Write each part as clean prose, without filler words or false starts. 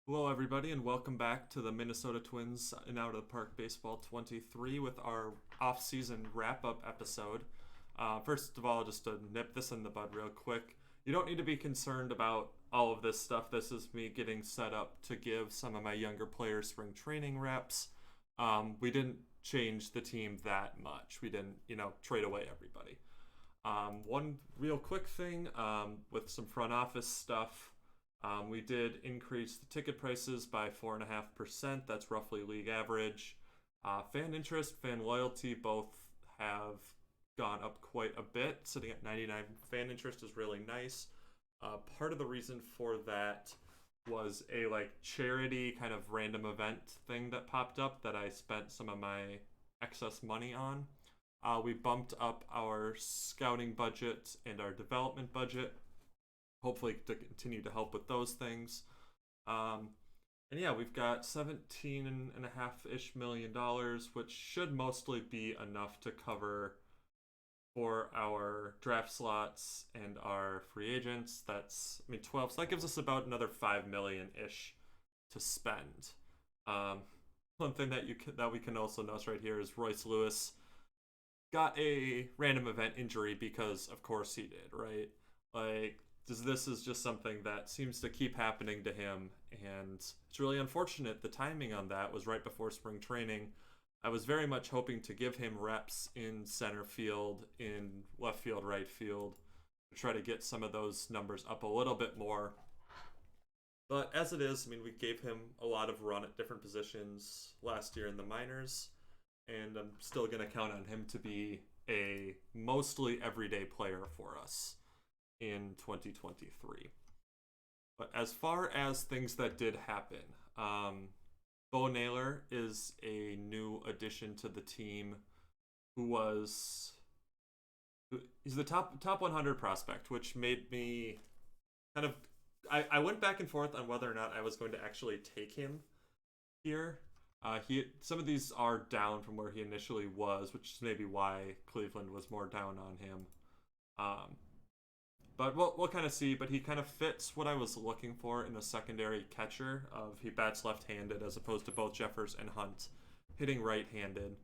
Hello, everybody, and welcome back to the Minnesota Twins and Out of the Park Baseball 23 with our off-season wrap-up episode. First of all, just to nip this in the bud real quick, you don't need to be concerned about all of this stuff. This is me getting set up to give some of my younger players spring training reps. We didn't change the team that much. We didn't, trade away everybody. One real quick thing with some front office stuff. We did increase the ticket prices by 4.5%. That's roughly league average. Fan interest, fan loyalty both have gone up quite a bit. Sitting at 99 fan interest is really nice. Part of the reason for that was a charity kind of random event thing that popped up that I spent some of my excess money on. We bumped up our scouting budget and our development budget, hopefully to continue to help with those things. And yeah, we've got 17.5-ish million dollars, which should mostly be enough to cover for our draft slots and our free agents. That's 12, so that gives us about another 5 million ish to spend. One thing that we can also notice right here is Royce Lewis got a random event injury because of course he did, right? This is just something that seems to keep happening to him, and it's really unfortunate. The timing on that was right before spring training. I was very much hoping to give him reps in center field, in left field, right field, to try to get some of those numbers up a little bit more. But as it is, we gave him a lot of run at different positions last year in the minors, and I'm still going to count on him to be a mostly everyday player for us in 2023. But as far as things that did happen, Bo Naylor is a new addition to the team. He's the top 100 prospect, which made me kind of. I went back and forth on whether or not I was going to actually take him here. Some of these are down from where he initially was, which is maybe why Cleveland was more down on him. But we'll kind of see. But he kind of fits what I was looking for in a secondary catcher. He bats left-handed as opposed to both Jeffers and Hunt hitting right-handed.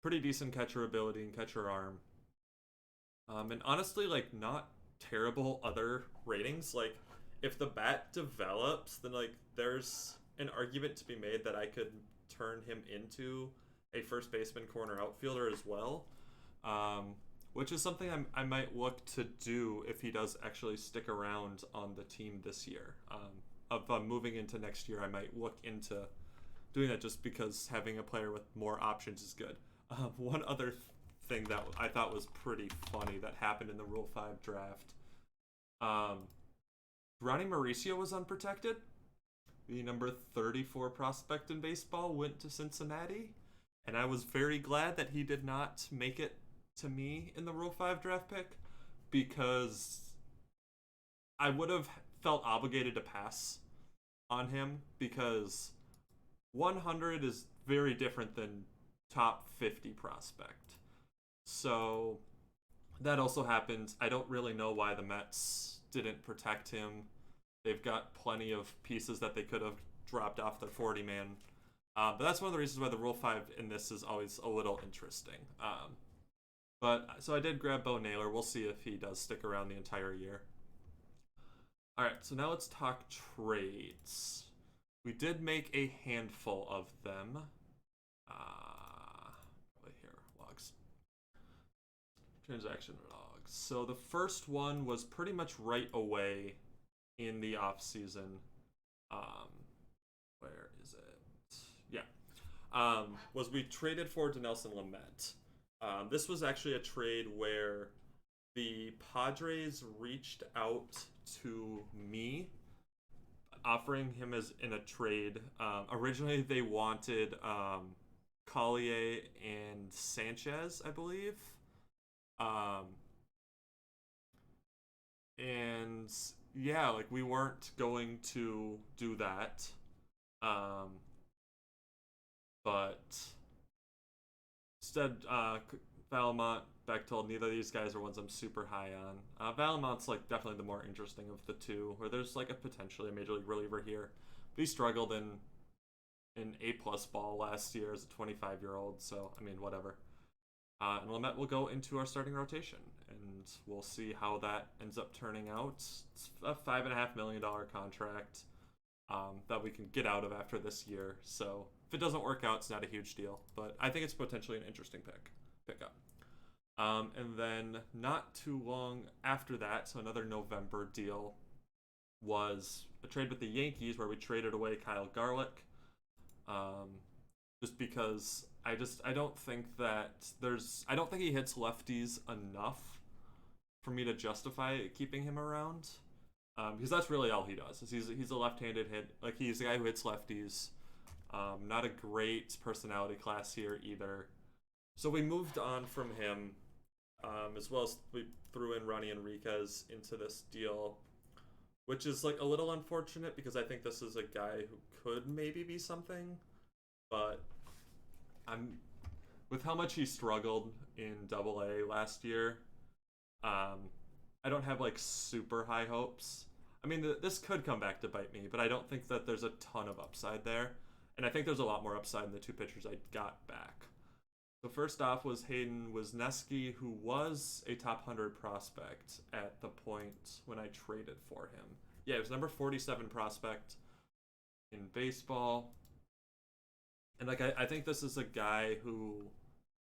Pretty decent catcher ability and catcher arm. And honestly, not terrible other ratings. If the bat develops, then there's an argument to be made that I could turn him into a first baseman, corner outfielder as well. Which is something I might look to do if he does actually stick around on the team this year. Moving into next year, I might look into doing that just because having a player with more options is good. One other thing that I thought was pretty funny that happened in the Rule 5 draft. Ronnie Mauricio was unprotected. The number 34 prospect in baseball went to Cincinnati, and I was very glad that he did not make it to me in the Rule 5 draft pick, because I would have felt obligated to pass on him, because 100 is very different than top 50 prospect. So that also happens. I don't really know why the Mets didn't protect him. They've got plenty of pieces that they could have dropped off their 40-man. But that's one of the reasons why the Rule 5 in this is always a little interesting. So I did grab Bo Naylor. We'll see if he does stick around the entire year. All right, so now let's talk trades. We did make a handful of them. Right here, logs. Transaction logs. So the first one was pretty much right away in the off season. Where is it? Yeah. Was we traded for Dinelson Lamet. This was actually a trade where the Padres reached out to me, offering him as in a trade. Originally, they wanted Collier and Sanchez, I believe. And yeah, we weren't going to do that. But instead, Valamont, Bechtold, neither of these guys are ones I'm super high on. Valamont's definitely the more interesting of the two, where there's a potentially a major league reliever here. he struggled in A plus ball last year as a 25-year-old. So I mean, whatever. And Lamet will go into our starting rotation, and we'll see how that ends up turning out. It's a $5.5 million contract that we can get out of after this year. So if it doesn't work out, it's not a huge deal. But I think it's potentially an interesting pickup. And then not too long after that, so another November deal was a trade with the Yankees where we traded away Kyle Garlick. Just because I don't think I don't think he hits lefties enough for me to justify keeping him around. Because that's really all he does. He's a left-handed hit. Like, he's a guy who hits lefties. Not a great personality class here either. So we moved on from him, as well as we threw in Ronnie Enriquez into this deal, which is like a little unfortunate because I think this is a guy who could maybe be something, but with how much he struggled in Double A last year, I don't have like super high hopes. I mean, this could come back to bite me, but I don't think that there's a ton of upside there, and I think there's a lot more upside in the two pitchers I got back. So first off was Hayden Wesneski, who was a top 100 prospect at the point when I traded for him. Yeah, he was number 47 prospect in baseball. And like I think this is a guy who,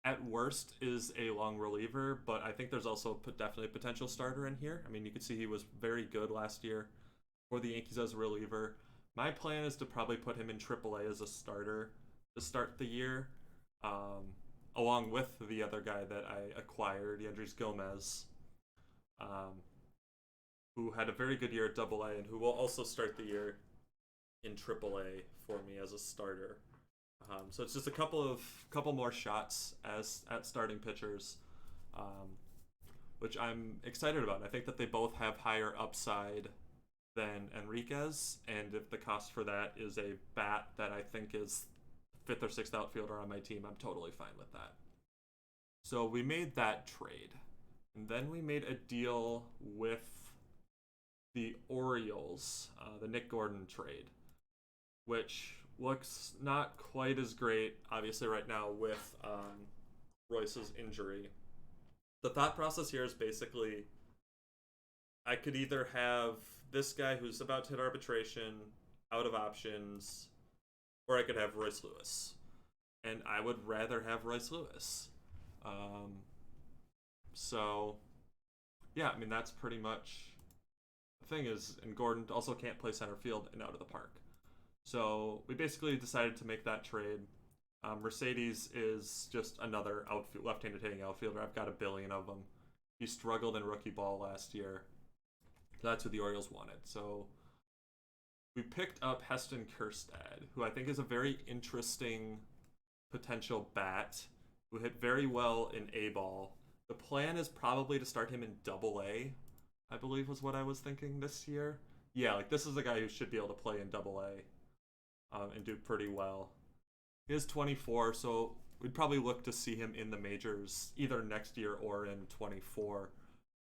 at worst, is a long reliever, but I think there's also definitely a potential starter in here. I mean, you could see he was very good last year for the Yankees as a reliever. My plan is to probably put him in AAA as a starter to start the year, along with the other guy that I acquired, Yandris Gomez, who had a very good year at Double A and who will also start the year in AAA for me as a starter. So it's just a couple more shots at starting pitchers, which I'm excited about. I think that they both have higher upside than Enriquez, and if the cost for that is a bat that I think is fifth or sixth outfielder on my team, I'm totally fine with that. So we made that trade, and then we made a deal with the Orioles, the Nick Gordon trade, which looks not quite as great, obviously, right now with Royce's injury. The thought process here is basically I could either have this guy who's about to hit arbitration, out of options, or I could have Royce Lewis. And I would rather have Royce Lewis. So, yeah, I mean, that's pretty much the thing is, and Gordon also can't play center field and out of the park. So we basically decided to make that trade. Mercedes is just another left-handed hitting outfielder. I've got a billion of them. He struggled in rookie ball last year. That's what the Orioles wanted. So we picked up Heston Kjerstad, who I think is a very interesting potential bat, who hit very well in A-ball. The plan is probably to start him in Double A, I believe was what I was thinking this year. Yeah, like this is a guy who should be able to play in Double A. And do pretty well. He is 24, so we'd probably look to see him in the majors either next year or in 24.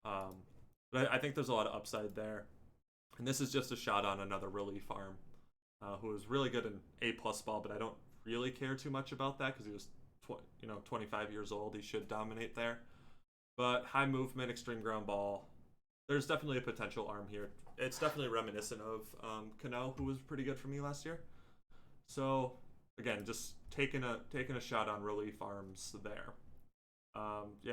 But I think there's a lot of upside there. And this is just a shot on another relief arm who is really good in A-plus ball, but I don't really care too much about that because he was 25 years old. He should dominate there. But high movement, extreme ground ball. There's definitely a potential arm here. It's definitely reminiscent of Cano, who was pretty good for me last year. So again, just taking a shot on relief arms there.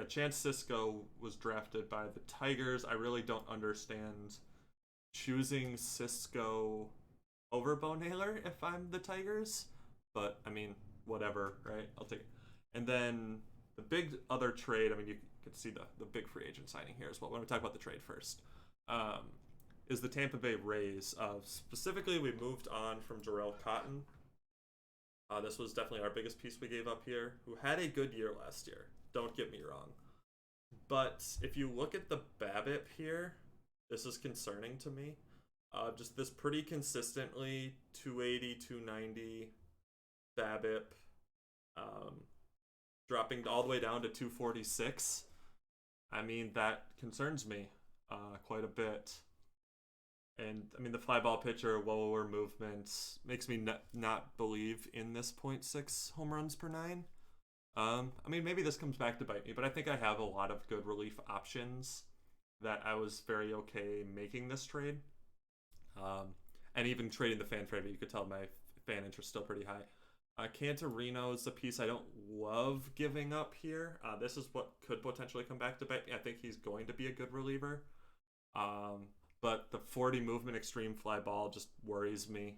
Chance Sisco was drafted by the Tigers. I really don't understand choosing Sisco over Bo Naylor if I'm the Tigers, but I mean, whatever, right? I'll take it. And then the big other trade, I mean, you can see the big free agent signing here as well. When we talk about the trade first, is the Tampa Bay Rays. Specifically, we moved on from Jarrell Cotton. This was definitely our biggest piece we gave up here, who had a good year last year. Don't get me wrong. But if you look at the BABIP here, this is concerning to me. Just this pretty consistently 280, 290 BABIP, dropping all the way down to 246. I mean, that concerns me quite a bit. And I mean, the fly ball pitcher, lower movement, makes me not believe in this .6 home runs per nine. I mean, maybe this comes back to bite me, but I think I have a lot of good relief options that I was very okay making this trade. And even trading the fan favorite, you could tell my fan interest is still pretty high. Cantorino is a piece I don't love giving up here. This is what could potentially come back to bite me. I think he's going to be a good reliever. But the 40 movement extreme fly ball just worries me.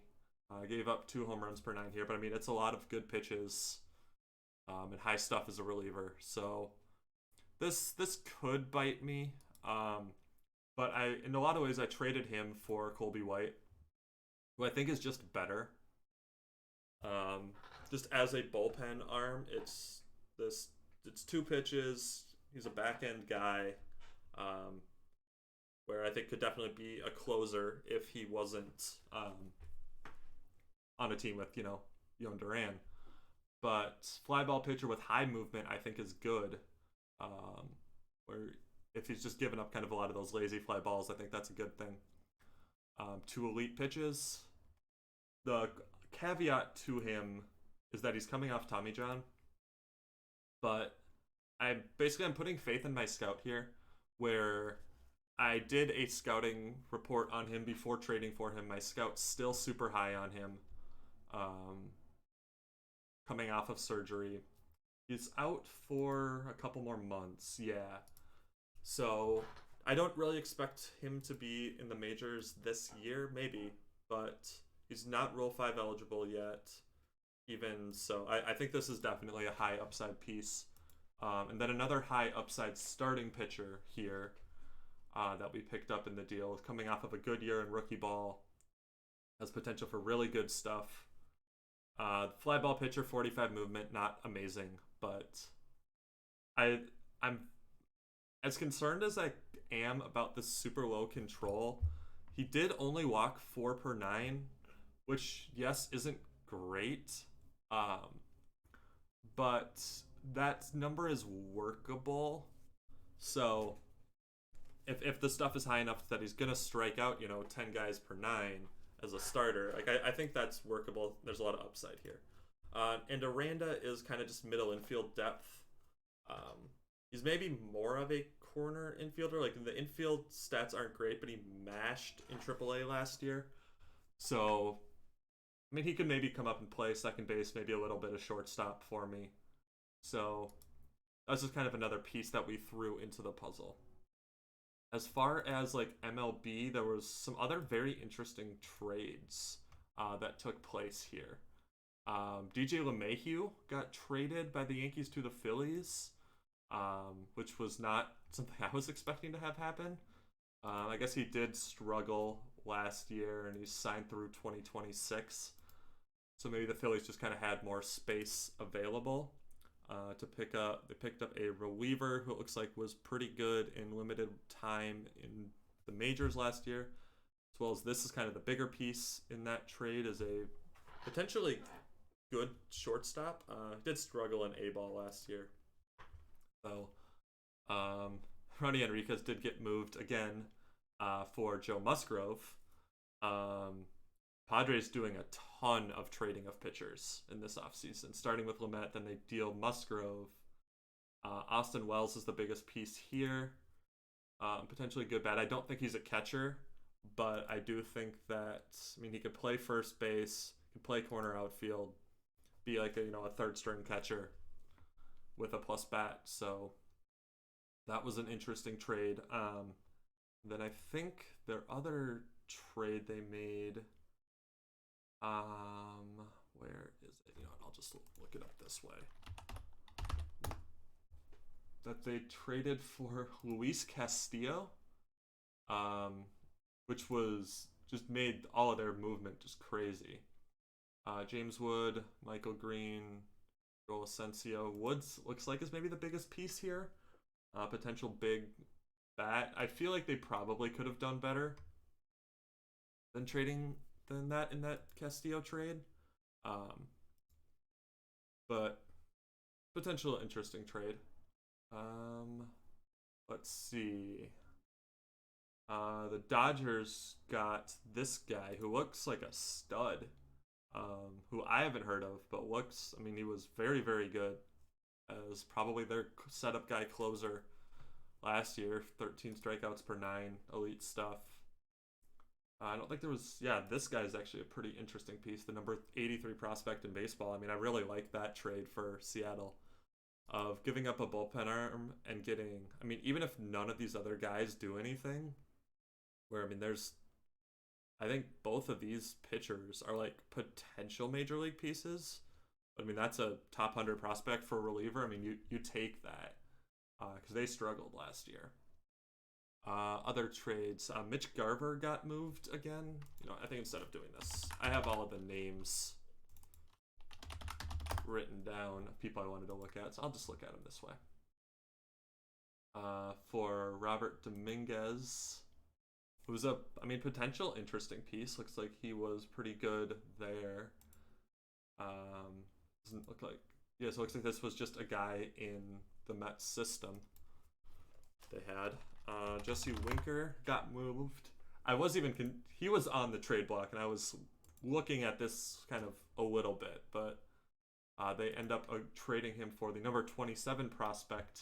I gave up 2 home runs per 9 here, but I mean, it's a lot of good pitches and high stuff as a reliever. So this could bite me. But in a lot of ways, I traded him for Colby White, who I think is just better. Just as a bullpen arm, it's 2 pitches. He's a back end guy, where I think could definitely be a closer if he wasn't on a team with Yohan Duran. But fly ball pitcher with high movement, I think is good. Where if he's just given up kind of a lot of those lazy fly balls, I think that's a good thing. 2 elite pitches. The caveat to him is that he's coming off Tommy John. But I'm putting faith in my scout here, where I did a scouting report on him before trading for him. My scout's still super high on him. Coming off of surgery. He's out for a couple more months, yeah. So I don't really expect him to be in the majors this year, maybe, but he's not Rule 5 eligible yet. Even so, I think this is definitely a high upside piece. And then another high upside starting pitcher here that we picked up in the deal, coming off of a good year in rookie ball, has potential for really good stuff. Fly ball pitcher, 45 movement, not amazing, but I'm as concerned as I am about the super low control. He did only walk 4 per 9, which, yes, isn't great, but that number is workable. So if the stuff is high enough that he's gonna strike out 10 guys per 9 as a starter, like I think that's workable. There's a lot of upside here. And Aranda is kind of just middle infield depth. He's maybe more of a corner infielder. Like, the infield stats aren't great, but he mashed in AAA last year. So, I mean, he could maybe come up and play second base, maybe a little bit of shortstop for me. So, that's just kind of another piece that we threw into the puzzle. As far as like MLB, there was some other very interesting trades that took place here. DJ LeMahieu got traded by the Yankees to the Phillies, which was not something I was expecting to have happen. I guess he did struggle last year, and he's signed through 2026. So maybe the Phillies just kind of had more space available to pick up. They picked up a reliever who it looks like was pretty good in limited time in the majors last year, as well as this is kind of the bigger piece in that trade, is a potentially good shortstop. Did struggle in A-ball last year. So, Ronnie Enriquez did get moved again for Joe Musgrove. Padres doing a ton of trading of pitchers in this offseason, starting with Lamet, then they deal Musgrove. Austin Wells is the biggest piece here. Potentially good bat. I don't think he's a catcher, but I do think that, I mean, he could play first base, could play corner outfield, be like a third string catcher with a plus bat. So that was an interesting trade. Then I think their other trade they made, where is it? I'll just look it up this way. That they traded for Luis Castillo, which was just made all of their movement just crazy. James Wood, Michael Green, Joel Asensio. Woods looks like is maybe the biggest piece here. Potential big bat. I feel like they probably could have done better than trading than that in that Castillo trade. But potential interesting trade. Let's see. The Dodgers got this guy who looks like a stud, who I haven't heard of, but looks, I mean, he was very, very good as probably their setup guy closer last year. 13 strikeouts per nine, elite stuff. I don't think there was, yeah, this guy is actually a pretty interesting piece. The number 83 prospect in baseball. I mean, I really like that trade for Seattle of giving up a bullpen arm and getting, I mean, even if none of these other guys do anything, where, I mean, there's, I think both of these pitchers are like potential major league pieces. But I mean, that's a top 100 prospect for a reliever. I mean, you take that because they struggled last year. Other trades, Mitch Garver got moved again. I think instead of doing this, I have all of the names written down of people I wanted to look at, so I'll just look at them this way. For Robert Dominguez, who's a, I mean, potential interesting piece. Looks like he was pretty good there. Doesn't look like, yeah, so it looks like this was just a guy in the Mets system they had. Jesse Winker got moved. I was even, he was on the trade block, and I was looking at this kind of a little bit, but they end up trading him for the number 27 prospect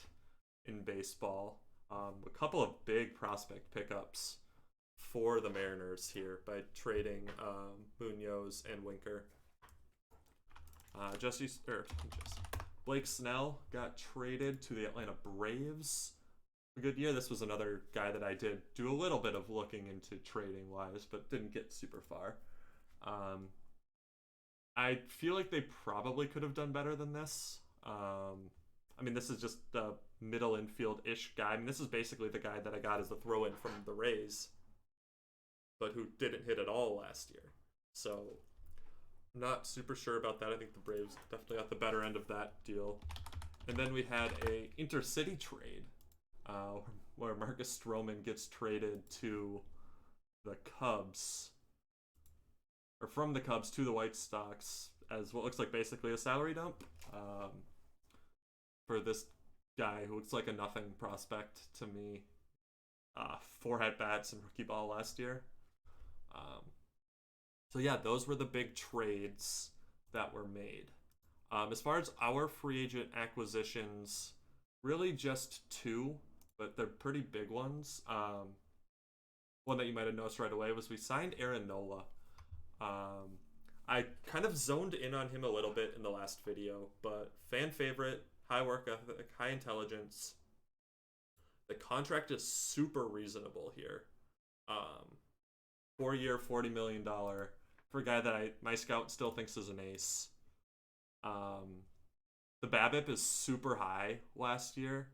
in baseball. A couple of big prospect pickups for the Mariners here by trading Munoz and Winker. Blake Snell got traded to the Atlanta Braves. A good year. This was another guy that I did do a little bit of looking into trading wise, but didn't get super far. I feel like they probably could have done better than this. I mean, this is just the middle infield-ish guy. I mean, this is basically the guy that I got as the throw-in from the Rays, but who didn't hit at all last year. So, I'm not super sure about that. I think the Braves definitely got the better end of that deal. And then we had a intercity trade where Marcus Stroman gets traded to the Cubs, or from the Cubs to the White Sox as what looks like basically a salary dump for this guy who looks like a nothing prospect to me. 4 at-bats in rookie ball last year. So yeah, those were the big trades that were made. As far as our free agent acquisitions, really just 2, but they're pretty big ones. One that you might have noticed right away was we signed Aaron Nola. I kind of zoned in on him a little bit in the last video, but fan favorite, high work ethic, high intelligence. The contract is super reasonable here. 4-year, $40 million for a guy that my scout still thinks is an ace. The BABIP is super high last year,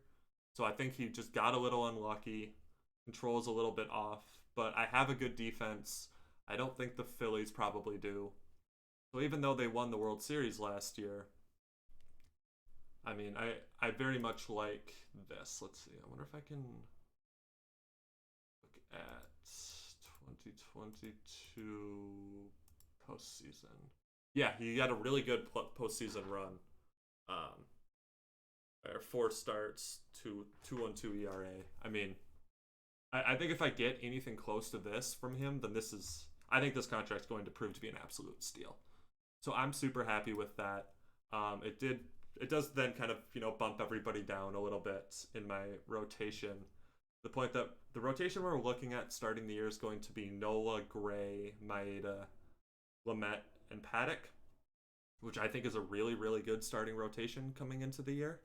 so I think he just got a little unlucky. Control's a little bit off, but I have a good defense. I don't think the Phillies probably do. So even though they won the World Series last year, I mean, I very much like this. Let's see. I wonder if I can look at 2022 postseason. Yeah, he got a really good postseason run. 4 starts, 2.12 ERA. I mean, I think if I get anything close to this from him, then I think this contract's going to prove to be an absolute steal. So I'm super happy with that. It does then kind of, bump everybody down a little bit in my rotation. The point that the rotation we're looking at starting the year is going to be Nola, Gray, Maeda, Lamet, and Paddock, which I think is a really, really good starting rotation coming into the year.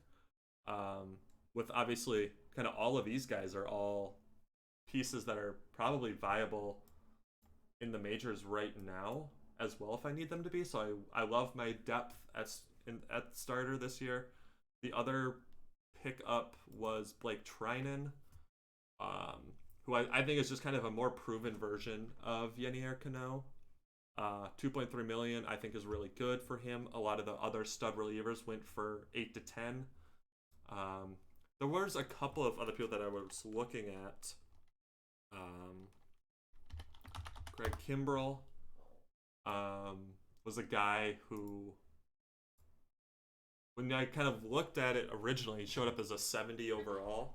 With obviously kind of all of these guys are all pieces that are probably viable in the majors right now as well if I need them to be. So I love my depth at starter this year. The other pickup was Blake Trinan, who I think is just kind of a more proven version of Yenier Cano. 2.3 million I think is really good for him. A lot of the other stud relievers went for 8 to 10. There was a couple of other people that I was looking at. Greg Kimbrell was a guy who, when I kind of looked at it originally, he showed up as a 70 overall.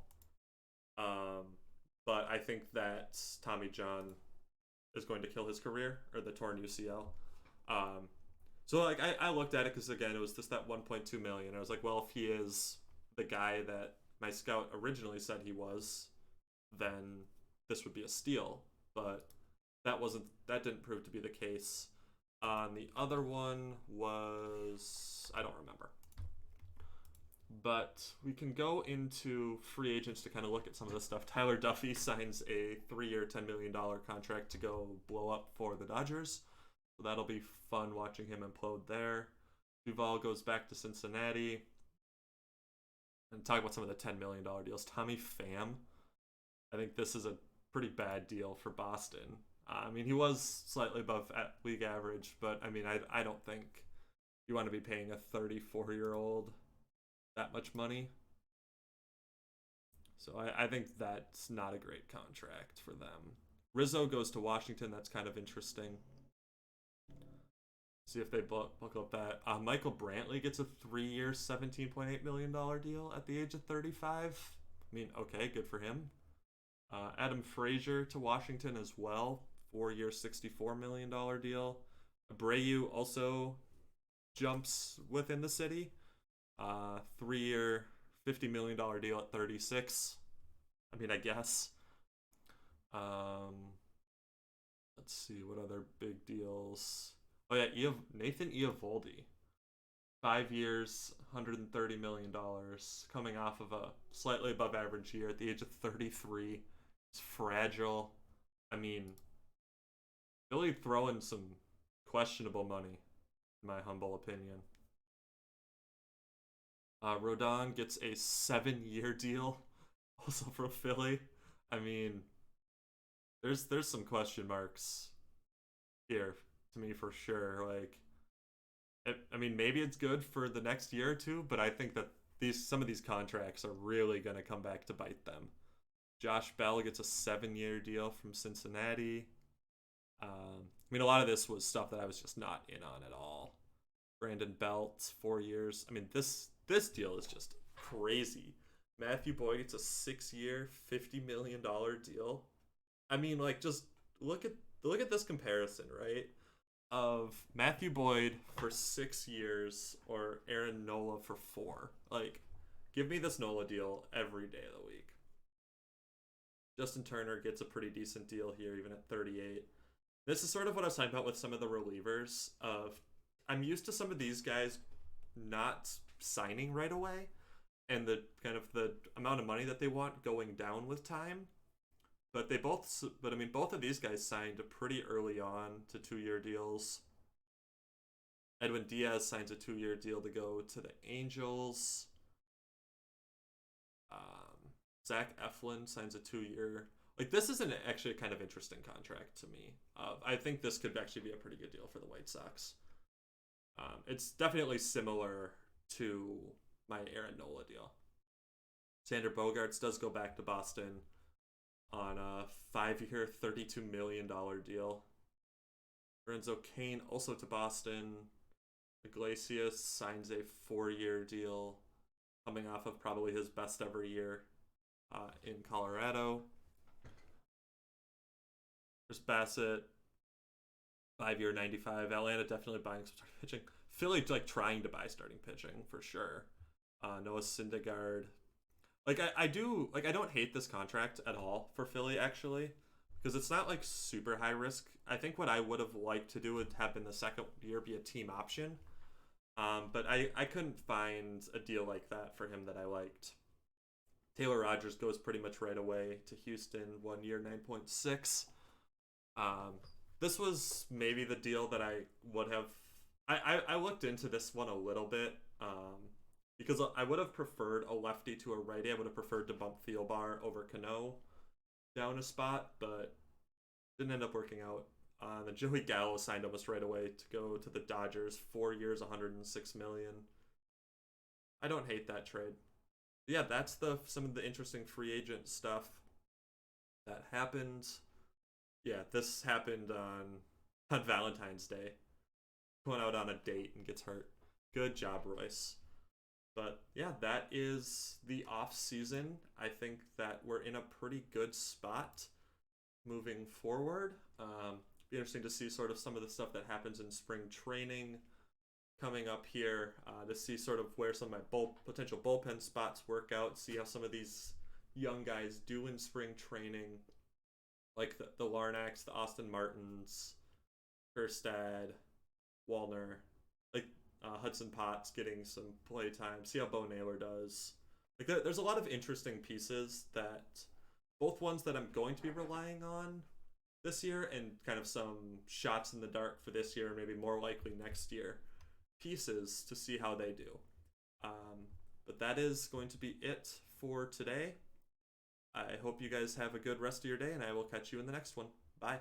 but I think that Tommy John is going to kill his career, or the torn UCL. Um, so like I looked at it because again it was just that 1.2 million. I was like, well, if he is the guy that my scout originally said he was, then this would be a steal. But that didn't prove to be the case. The other one was I don't remember. But we can go into free agents to kind of look at some of this stuff. Tyler Duffy signs a 3-year, $10 million contract to go blow up for the Dodgers. So that'll be fun watching him implode there. Duvall goes back to Cincinnati. And talk about some of the $10 million deals. Tommy Pham. I think this is a pretty bad deal for Boston. I mean, he was slightly above league average, but I mean, I don't think you want to be paying a 34-year-old that much money. So I think that's not a great contract for them. Rizzo goes to Washington. That's kind of interesting. See if they book up that. Michael Brantley gets a 3-year, $17.8 million deal at the age of 35. I mean, okay, good for him. Adam Frazier to Washington as well. 4-year, $64 million deal. Abreu also jumps within the city. 3-year, $50 million deal at 36. I mean, I guess. Let's see, what other big deals? Oh yeah, Nathan Eovaldi. 5 years, $130 million, coming off of a slightly above average year at the age of 33. It's fragile. I mean, Philly throwing some questionable money, in my humble opinion. Rodon gets a 7-year deal, also from Philly. I mean, there's some question marks here to me for sure. Like, I mean, maybe it's good for the next year or two, but I think that some of these contracts are really going to come back to bite them. Josh Bell gets a 7-year deal from Cincinnati. I mean, a lot of this was stuff that I was just not in on at all. Brandon Belt, 4 years. I mean, this deal is just crazy. Matthew Boyd gets a 6-year, $50 million deal. I mean, like, just look at this comparison, right? Of Matthew Boyd for 6 years or Aaron Nola for 4. Like, give me this Nola deal every day of the week. Justin Turner gets a pretty decent deal here, even at 38. This is sort of what I was talking about with some of the relievers. I'm used to some of these guys not signing right away, and the kind of the amount of money that they want going down with time. But I mean, both of these guys signed pretty early on to 2-year deals. Edwin Diaz signs a 2-year deal to go to the Angels. Zach Eflin signs a 2-year. Like, this is actually a kind of interesting contract to me. I think this could actually be a pretty good deal for the White Sox. It's definitely similar to my Aaron Nola deal. Xander Bogaerts does go back to Boston on a 5-year, $32 million deal. Lorenzo Cain also to Boston. Iglesias signs a 4-year deal, coming off of probably his best ever year in Colorado. There's Bassett, 5-year, 95. Atlanta definitely buying some starting pitching. Philly like trying to buy starting pitching for sure. Noah Syndergaard. Like I don't hate this contract at all for Philly actually, because it's not like super high risk. I think what I would have liked to do would have been the second year be a team option. But I couldn't find a deal like that for him that I liked. Taylor Rogers goes pretty much right away to Houston, 1 year, 9.6. This was maybe the deal that I would have. I looked into this one a little bit because I would have preferred a lefty to a righty. I would have preferred to bump Thielbar over Cano down a spot, but didn't end up working out. The Joey Gallo signed almost right away to go to the Dodgers, 4 years, $106 million. I don't hate that trade. Yeah, that's some of the interesting free agent stuff that happened. Yeah, this happened on Valentine's Day. Going out on a date and gets hurt. Good job, Royce. But yeah, that is the off season. I think that we're in a pretty good spot moving forward. Be interesting to see sort of some of the stuff that happens in spring training coming up here, to see sort of where some of my potential bullpen spots work out, see how some of these young guys do in spring training, like the Larnacks, the Austin Martins, Kerstad, Wallner, like Hudson Potts getting some play time, see how Bo Naylor does. Like there's a lot of interesting pieces that both ones that I'm going to be relying on this year and kind of some shots in the dark for this year, maybe more likely next year pieces to see how they do. But that is going to be it for today. I hope you guys have a good rest of your day, and I will catch you in the next one. Bye.